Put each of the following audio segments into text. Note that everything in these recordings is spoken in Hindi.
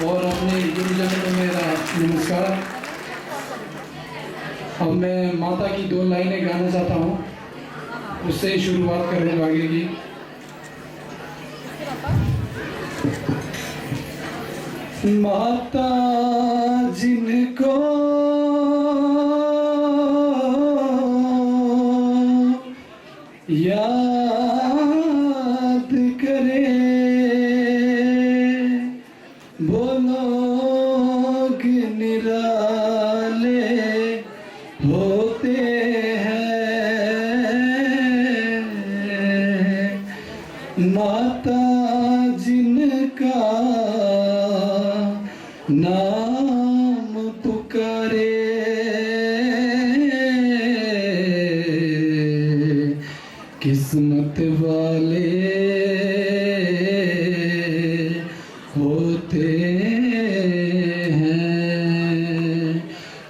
और अपने गुरुजनों को मेरा नमस्कार। अब मैं माता की 2 लाइनें गाना चाहता हूँ, उससे ही शुरुआत करूँगा आगे की। माता जिनको याद करे वो लोग निराले होते हैं। माता जिनका नाम पुकारे किस्मत वाले होते हैं।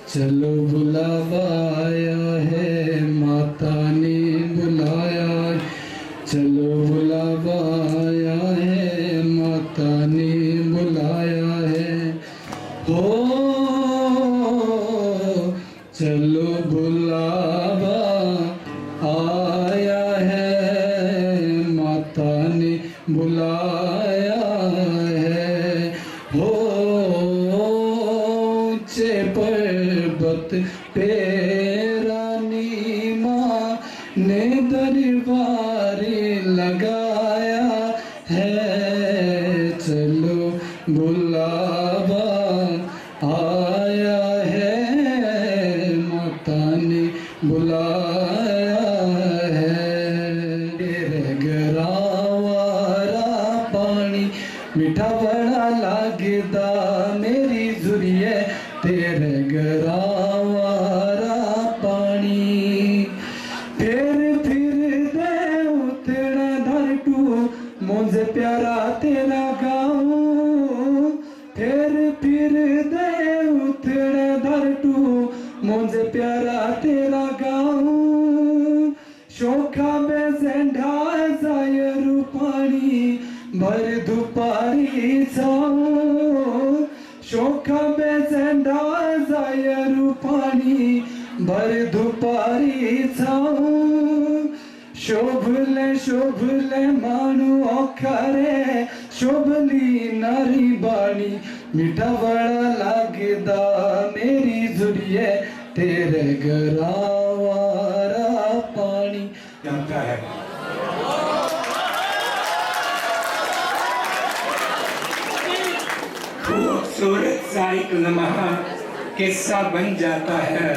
चलो बुलावा आया है, माता ने बुलाया, चलो बुलावा आया है, माता ने बुलाया है। हो चलो बुलावा आया है, माता ने बुलाया है। हो ऊंचे पर्वत पे रानी माँ ने दरबार लगाया है। चलो बुलावा आया है, माता ने बुलाया है। तेरे गरावारा पानी मीठा बड़ा लागदा मेरी जुरिए, तेरे गरावारा पानी फिर दे उतरा धरटू मुझे प्यारा तेरा गाँव। फिर दे उतरा धरटू मुझे प्यारा तेरा गाँव। शोखा में ज़ेंढा जायरू पानी भर दुपारी जाऊं। शोखा में ज़ेंढा जायरू पानी भर दुपारी जाऊं। शोभले मानू औखरे शोभली नारी बाणी मीठा बड़ा लागदा मेरी जुड़िए, तेरे गरावारा पानी जाता है। खूबसूरत सा एक लम्हा किस्सा बन जाता है,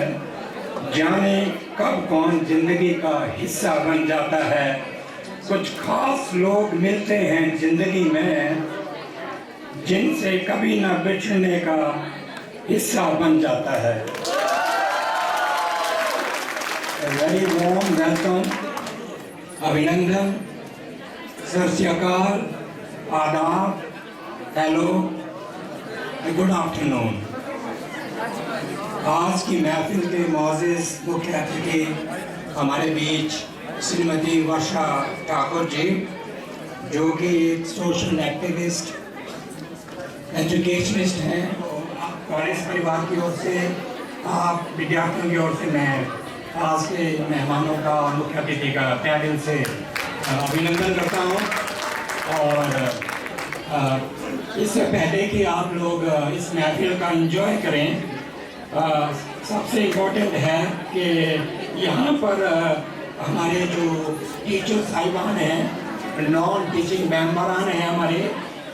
जाने कब कौन जिंदगी का हिस्सा बन जाता है। कुछ खास लोग मिलते हैं जिंदगी में, जिनसे कभी ना बिछड़ने का हिस्सा बन जाता है। वेरी वार्म वेलकम, अभिनंदन, सत श्री अकाल, आदाब, हेलो, गुड आफ्टरनून। आज की महफिल के मौजूद मुख्य अतिथि हमारे बीच श्रीमती वर्षा ठाकुर जी, जो कि एक सोशल एक्टिविस्ट, एजुकेशनिस्ट हैं। कॉलेज परिवार की ओर से, आप विद्यार्थियों की ओर से मैं आज के मेहमानों का और मुख्य अतिथि का तहे दिल से अभिनंदन करता हूँ। और इससे पहले कि आप लोग इस महफिल का एंजॉय करें, सबसे इम्पोर्टेंट है कि यहाँ पर हमारे जो टीचर साहिबान हैं, नॉन टीचिंग मेंबरान हैं,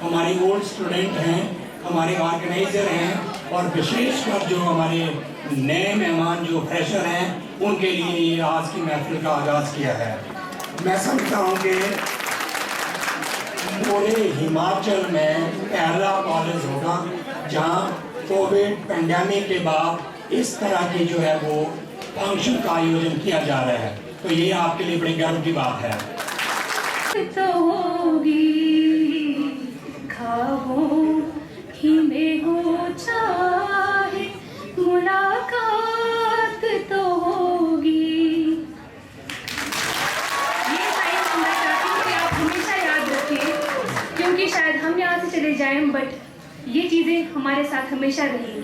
हमारे ओल्ड स्टूडेंट हैं, हमारे ऑर्गेनाइजर हैं, और विशेषकर जो हमारे नए मेहमान जो फ्रेशर हैं, उनके लिए ये आज की महफिल का आगाज़ किया है। मैं समझता हूँ कि पूरे हिमाचल में पहला कॉलेज होगा जहाँ कोविड पेंडेमिक के बाद इस तरह की जो है वो फंक्शन का आयोजन किया जा रहा है, तो ये आपके लिए बड़ी गर्व की बात है। तो होगी ख्वाबों ही में हो चाहे मुलाकात तो होगी। ये लाइन सुनना चाहती हूँ कि आप हमेशा याद रखें, क्योंकि शायद हम यहाँ से चले जाएं, बट ये चीज़ें हमारे साथ हमेशा रहेंगी।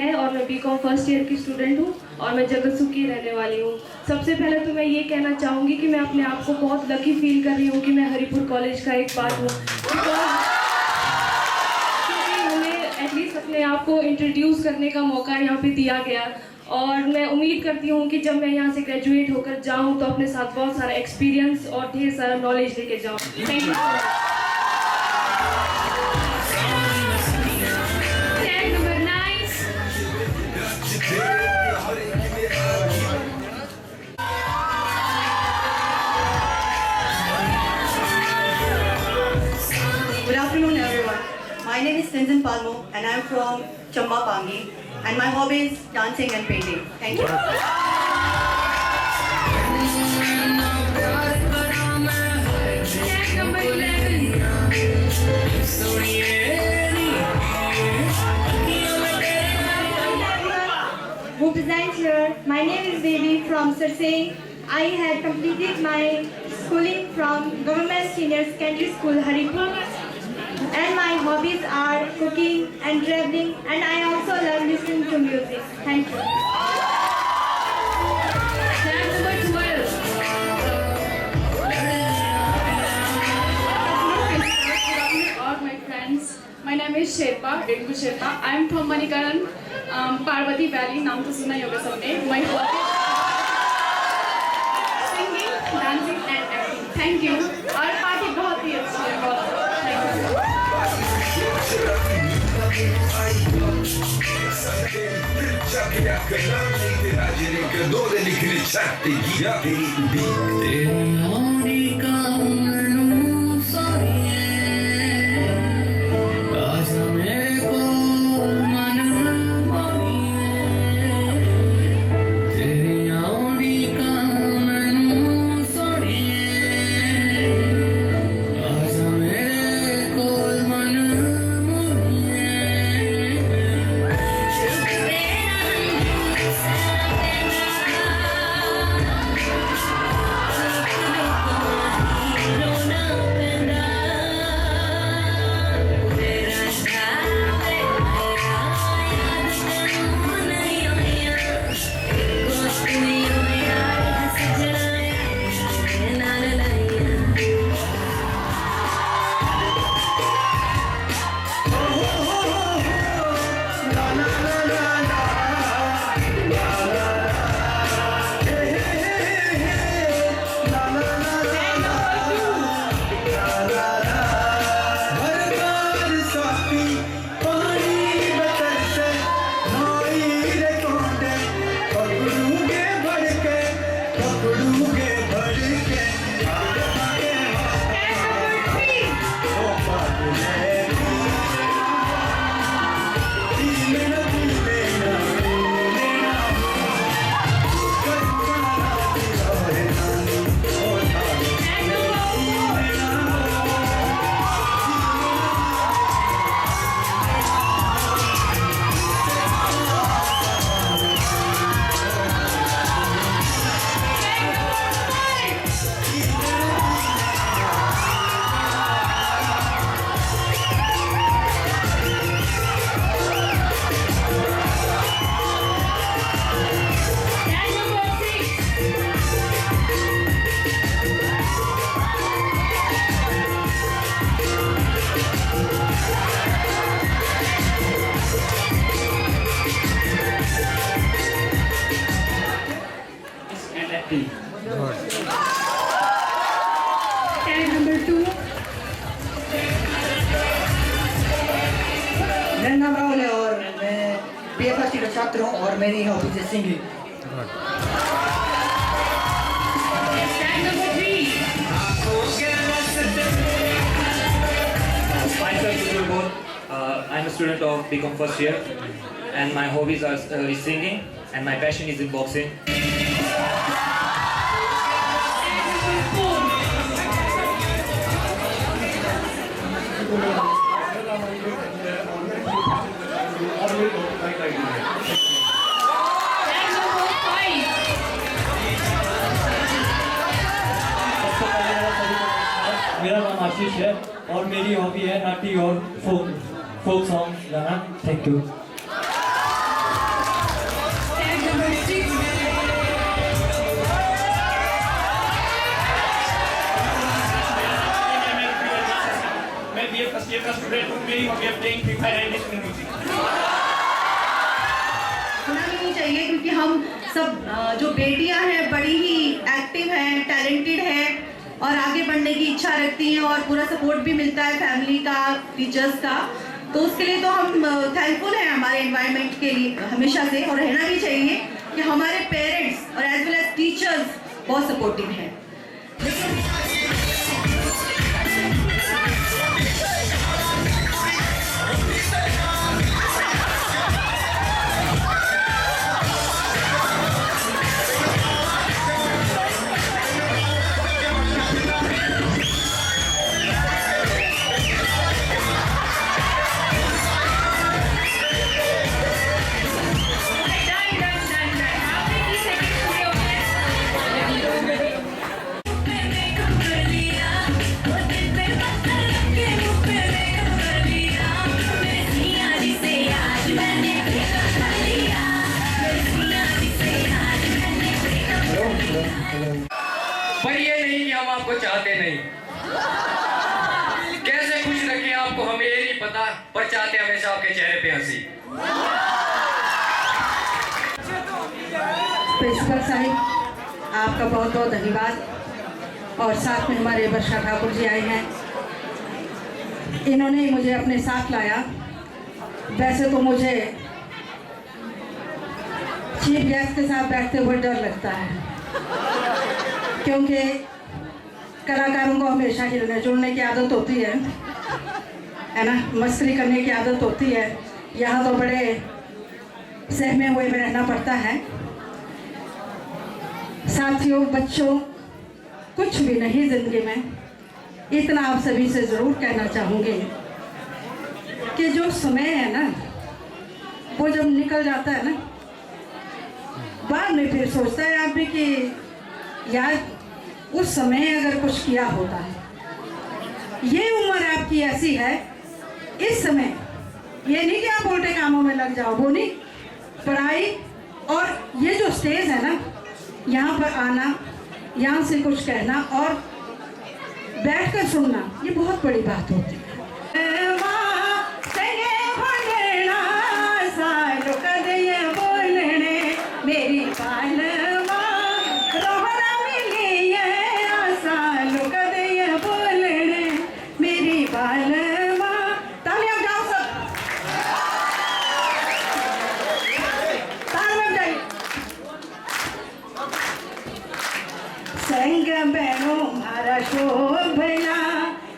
है और मैं बीकॉम फर्स्ट ईयर की स्टूडेंट हूँ और मैं जगतसु की रहने वाली हूँ। सबसे पहले तो मैं ये कहना चाहूँगी कि मैं अपने आप को बहुत लकी फील कर रही हूँ कि मैं हरिपुर कॉलेज का एक पार्ट हूँ, क्योंकि हमें एटलीस्ट अपने आप को इंट्रोड्यूस करने का मौका यहाँ पे दिया गया। और मैं उम्मीद करती हूँ कि जब मैं यहाँ से ग्रेजुएट होकर जाऊँ तो अपने साथ बहुत सारा एक्सपीरियंस और ढेर सारा नॉलेज लेके जाऊँ। Thank you. Good afternoon, everyone. My name is Tenzin Palmo, and I am from Chamba Pangi, and my hobby is dancing and painting. Thank you. Tag number 11. Who presents here? My name is Devi from Sarsay. I had completed my schooling from Government Senior Secondary School, Haripur. And my hobbies are cooking and traveling, and I also love listening to music. Thank you. Tag number 12. All my friends, my name is Sherpa, Ringu Sherpa. I am from Manikaran, Parvati Valley. नाम तो सुना ही होगा सबने. My hobby is singing, dancing and acting. Thank you. और पार्टी बहुत ही अच्छी है. बहुत. Thank you. Tag number 2. मेरा नाम राहुल है और मैं PFST का छात्र हूँ और मेरी हॉबी है singing. Tag number 3. Myself, Sujal Bose. I'm a student of BCom first year, and my hobbies are is singing, and my passion is in boxing. मेरा नाम आशीष है और मेरी हॉबी है नाटी और फोक सॉन्ग गाना. Thank you. चाहिए, क्योंकि हम सब जो बेटियां हैं बड़ी ही एक्टिव हैं, टैलेंटेड हैं और आगे बढ़ने की इच्छा रखती हैं और पूरा सपोर्ट भी मिलता है फैमिली का, टीचर्स का। तो उसके लिए तो हम थैंकफुल हैं हमारे एनवायरनमेंट के लिए हमेशा से, और रहना भी चाहिए कि हमारे पेरेंट्स और एज वेल एज टीचर्स बहुत सपोर्टिव हैं। पर ये नहीं कि हम आपको चाहते नहीं, कैसे खुश रखें आपको हमें ये नहीं पता, पर चाहते हमेशा आपके चेहरे पे हंसी। प्रिंसिपल साहिब, आपका बहुत बहुत धन्यवाद। और साथ में हमारे वर्षा ठाकुर जी आए हैं, इन्होंने मुझे अपने साथ लाया। वैसे तो मुझे चीफ गेस्ट के साथ बैठते हुए डर लगता है, क्योंकि कलाकारों को हमेशा हिलने जुलने की आदत होती है ना, मस्ती करने की आदत होती है। यहाँ तो बड़े सहमे हुए में रहना पड़ता है। साथियों, बच्चों, कुछ भी नहीं जिंदगी में, इतना आप सभी से ज़रूर कहना चाहूँगी कि जो समय है ना, वो जब निकल जाता है ना, बाद में फिर सोचता है आप भी कि यार उस समय अगर कुछ किया होता है। ये उम्र आपकी ऐसी है, इस समय ये नहीं कि आप उल्टे कामों में लग जाओ, वो नहीं। पढ़ाई और ये जो स्टेज है ना, यहाँ पर आना, यहाँ से कुछ कहना और बैठकर सुनना, ये बहुत बड़ी बात होती है। मेरी पालवा रोहरा मिली है, आसा लोग दे बोलने मेरी पालवा। तालियां बजाओ सब, तालियां बजाइए। संग बहनों मारा शोभला,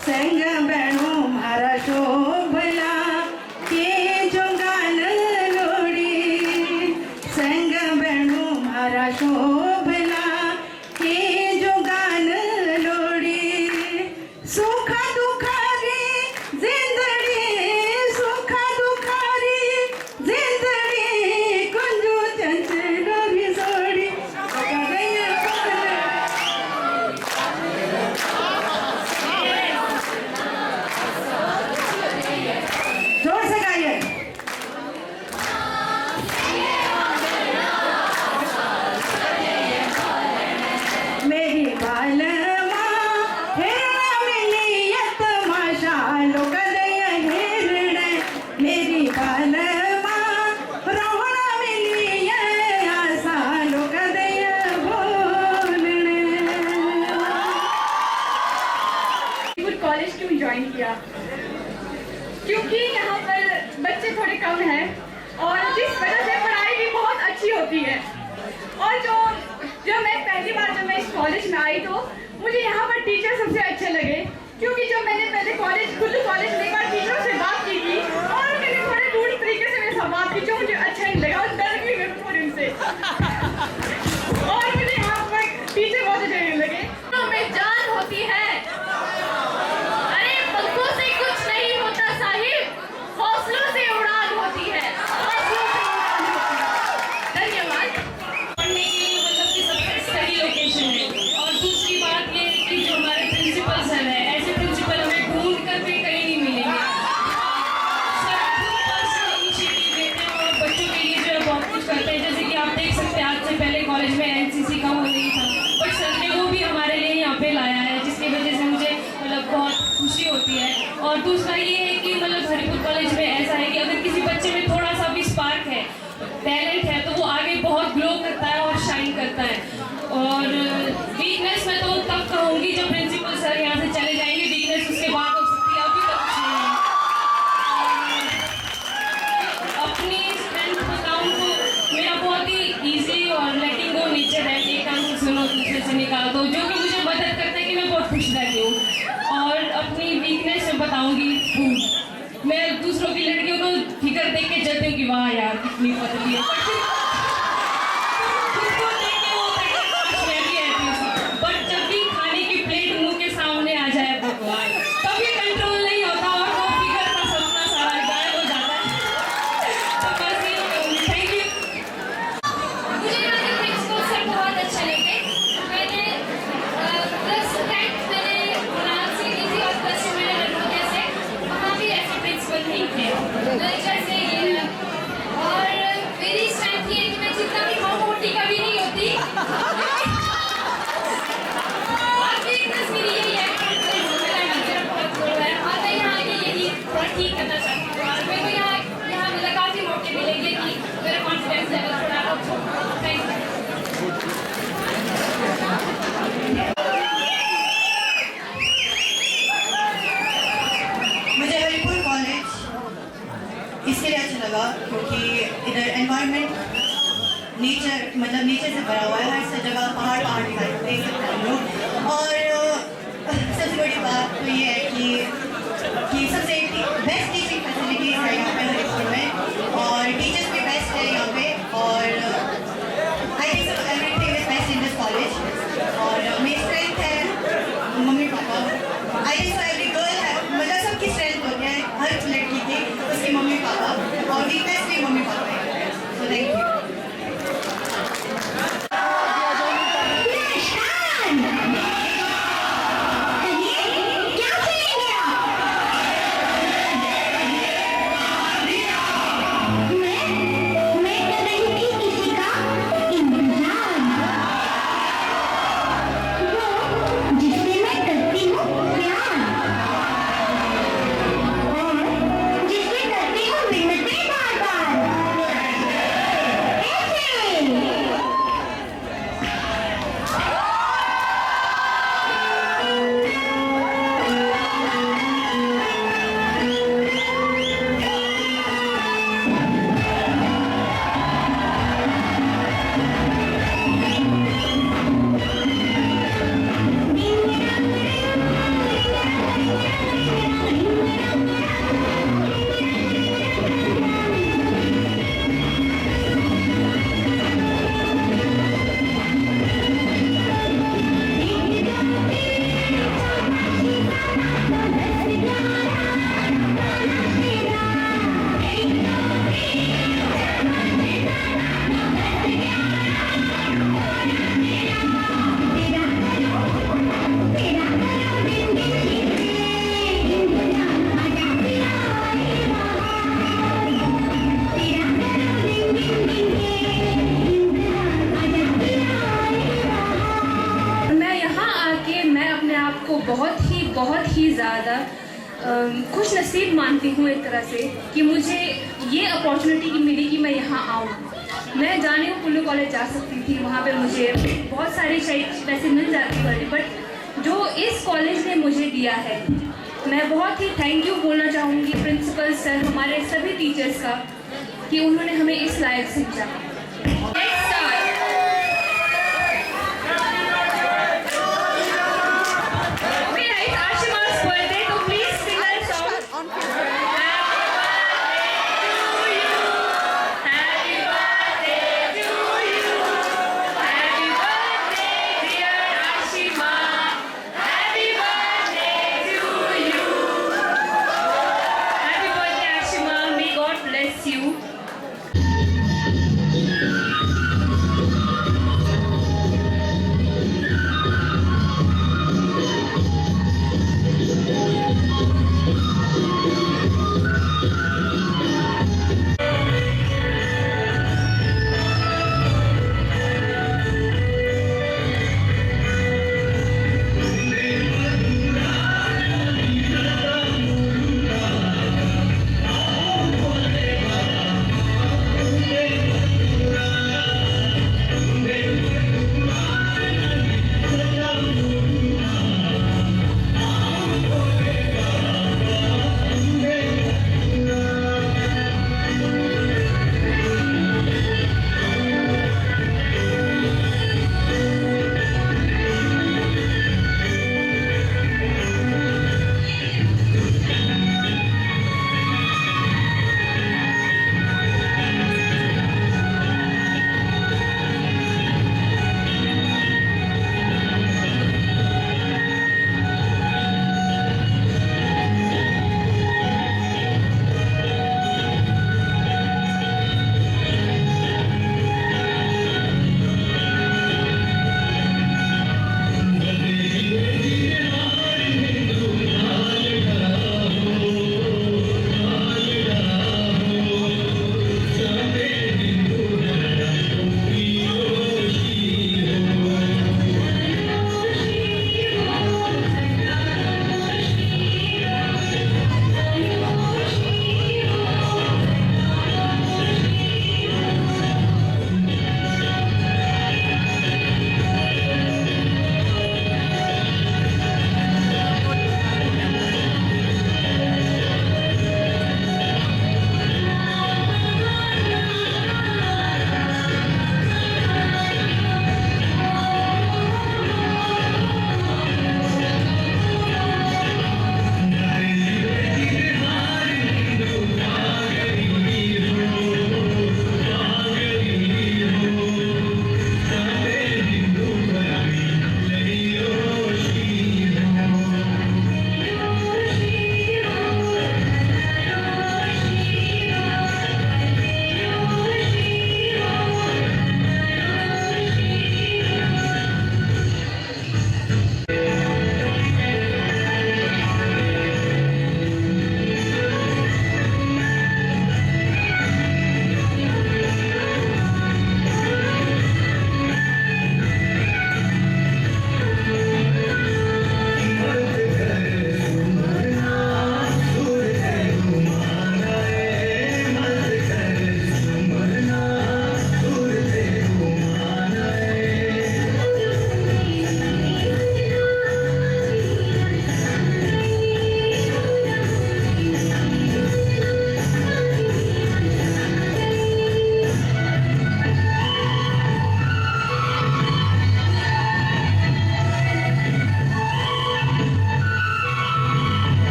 संग बहनों मारा शोभला, के जो गान लोड़ी, संग बहनों मारा शोभला, के जो गान लोड़ी। सुखा दुखारी जिंदड़ी, सुखा दुखारी जिंदड़ी, कुंजू चंचलो भी जोड़ी। जोर से गाइए। मेरी बालवा हेरा मिली तमाशा लोग दया हेरणे, मेरी बालवा रोहना मिली आशा लोग दया बोलने। कॉलेज क्यों ज्वाइन किया? क्योंकि यहाँ पर बच्चे थोड़े कम हैं और जिस वजह से पढ़ाई भी बहुत अच्छी होती है। और जो मैं पहली बार जब मैं इस कॉलेज में आई तो मुझे यहाँ पर टीचर सबसे अच्छे लगे, क्योंकि जब मैंने पहले कुल्लू कॉलेज में एक बार टीचरों से बात की थी और मैंने थोड़े रूढ़ तरीके से मेरे साथ बात की, जो मुझे अच्छा नहीं लगा और डर भी मैं थोड़ी उनसे। और मुझे यहाँ पर टीचर बहुत अच्छे लगे। तो में जान होती है, अरे पंखों से कुछ नहीं होता साहिब, हौसलों से उड़ान होती है, हौसलों से उड़ान होती है। धन्यवाद। पढ़ने के लिए मतलब कि सबसे सही लोकेशन है। और दूसरी बात ये है कि जो हमारे प्रिंसिपल सर हैं, ऐसे प्रिंसिपल हमें ढूंढ कर भी कहीं नहीं मिलेंगे। सर खुद पर्सनल इनिशिएटिव लेते हैं और बच्चों के लिए बहुत ग्लो करता है और शाइन करता है। और वीकनेस मैं तो तब कहूँगी जब प्रिंसिपल सर यहाँ से चले जाएंगे, वीकनेस उसके बाद हो सकती है, अभी तक कुछ नहीं है। अपनी स्ट्रेंथ बताऊँ तो मेरा बहुत ही ईजी और लेटिंग गो नेचर है, एक काम से सुनो दूसरे से निकाल दो, जो कि मुझे मदद करता है कि मैं बहुत खुश रहती हूँ। और अपनी वीकनेस में बताऊँगी फूड। मैं दूसरों की लड़कियों को फिगर देख के जलती हूँ कि वाह यार कितनी पतली है, बट जब भी खाने की प्लेट मुंह के सामने आ जाए भगवान, तभी कंट्रोल नहीं होता और वो फिगर का सपना सारा गायब हो जाता है। तो बस ये कहूँगी, थैंक यू। मुझे यहाँ के प्रिंसिपल सर बहुत अच्छे लगे। मैंने प्लस 10th मैंने गुलाब से की थी और प्लस 2 मैंने नर्मदा से, वहाँ भी ऐसे प्रिंसिपल नहीं थे जैसे ये। और मेरी स्ट्रेंथ ये है कि मैं जितना भी खाऊँ मोटी कभी नहीं होती। और वीकनेस मेरी यही है कि मेरा बहुत ग्रो है और मैं यहाँ आके यही थोड़ा ठीक करना चाहती हूँ। और मेरे को यहाँ मिला काफ़ी मौके मिलेंगे कि मेरा कॉन्फिडेंस लेवल थोड़ा अप हो। Thank you. मुझे हरिपुर कॉलेज इसके लिए अच्छा लगा क्योंकि इधर एनवायरनमेंट नेचर से भरा हुआ है, हर जगह पहाड़ दिखाई देख सकते हैं हम लोग। और सबसे बड़ी बात तो ये है कि सबसे बेस्ट टीचिंग फैसिलिटीज़ है यहाँ पे हरिपुर में, और टीचर्स भी बेस्ट है यहाँ पे। और I think everything is best in this college. और मेरी स्ट्रेंथ है mummy papa. I think every girl है, मतलब सबकी स्ट्रेंथ होती है, हर लड़की की उसकी मम्मी पापा, और वीकनेस भी मम्मी पापा है। So thank you. बहुत ही ज़्यादा खुश नसीब मानती हूँ एक तरह से कि मुझे ये अपॉर्चुनिटी मिली कि मैं यहाँ आऊँ। मैं जाने को कुल्लू कॉलेज जा सकती थी, वहाँ पे मुझे बहुत सारी शायद पैसे मिल जाती थी, बट जो इस कॉलेज ने मुझे दिया है, मैं बहुत ही थैंक यू बोलना चाहूँगी प्रिंसिपल सर, हमारे सभी टीचर्स का, कि उन्होंने हमें इस लायक समझा। you.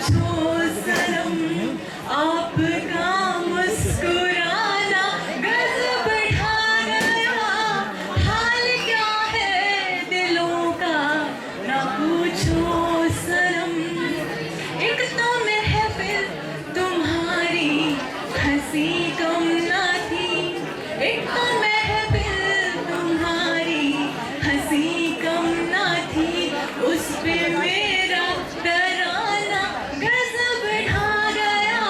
पूछो सनम, आपका मुस्कुराना गज़ब ढा गया, हाल क्या है दिलों का ना पूछो सनम। एक तो महफिल तुम्हारी हंसी कम ना थी, एक तो महफिल तुम्हारी हंसी कम ना थी, उस पे मेरा तराना गज़ब ढा गया,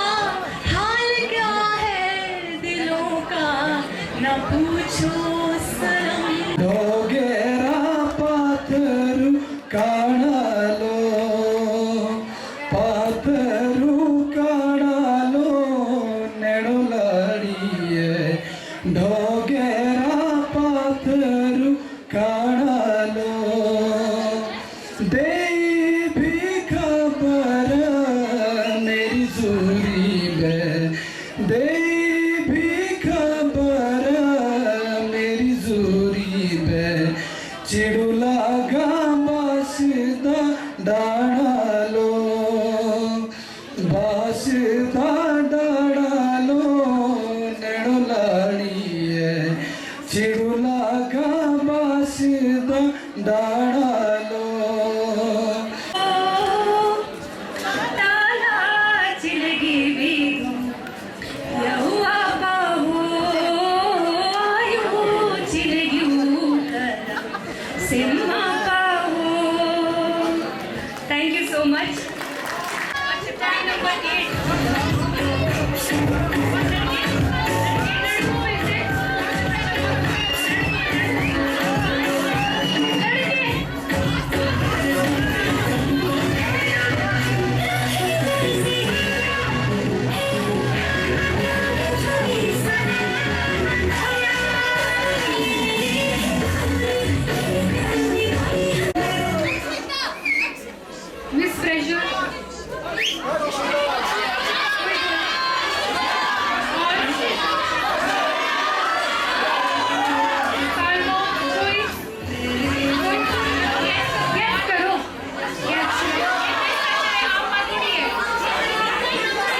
हाल क्या है दिलों का ना पूछो सनम। डोगेरा पाथरू काढ़ालो, पाथरू काढ़ालो नेड़ुलाड़िए, डोगेरा पाथरू काढ़ालो, दे भी खबर मेरी सूरी में, दे भी खबर मेरी सूरी में, चिड़ुला बासदा डालो, बासदा डालो नेड़ुलाड़िए, चिड़ुला बासदा डालो। ताला चिलगी बेगम यहुआ बाहो यू चिलगी करा सिम्मा बाहो। Thank you so much. Number 8 miss fresher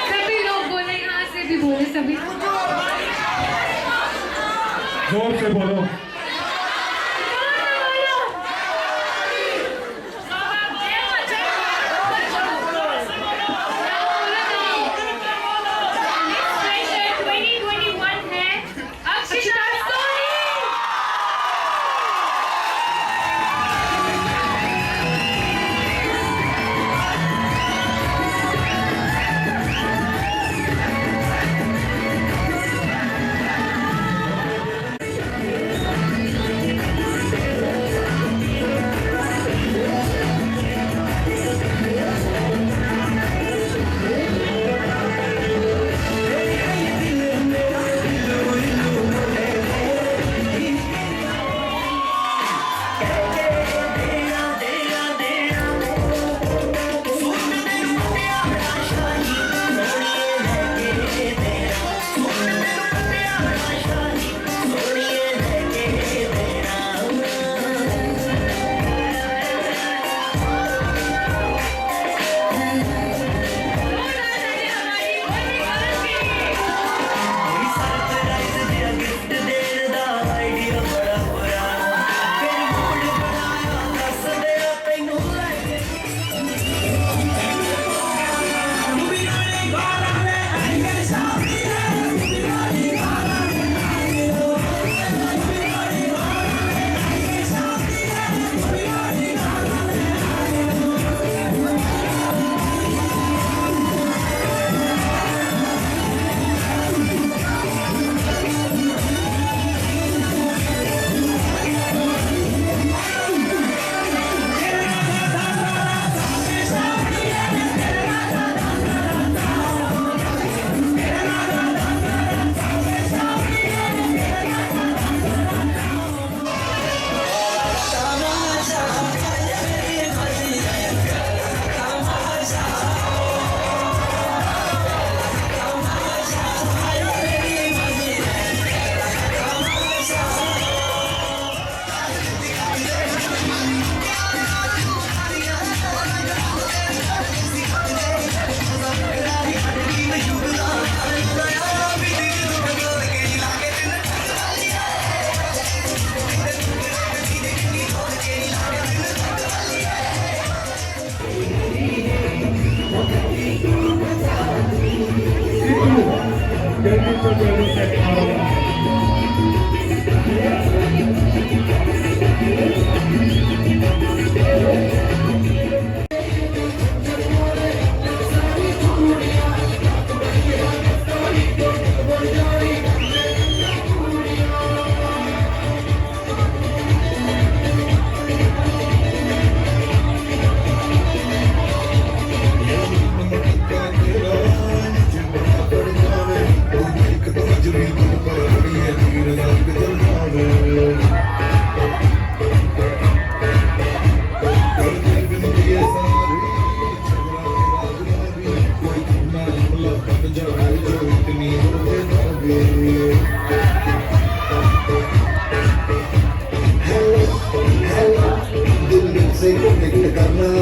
सभी लोग बोले, यहाँ से भी बोले सभी। जोर से बोलो। गिफ्ट करना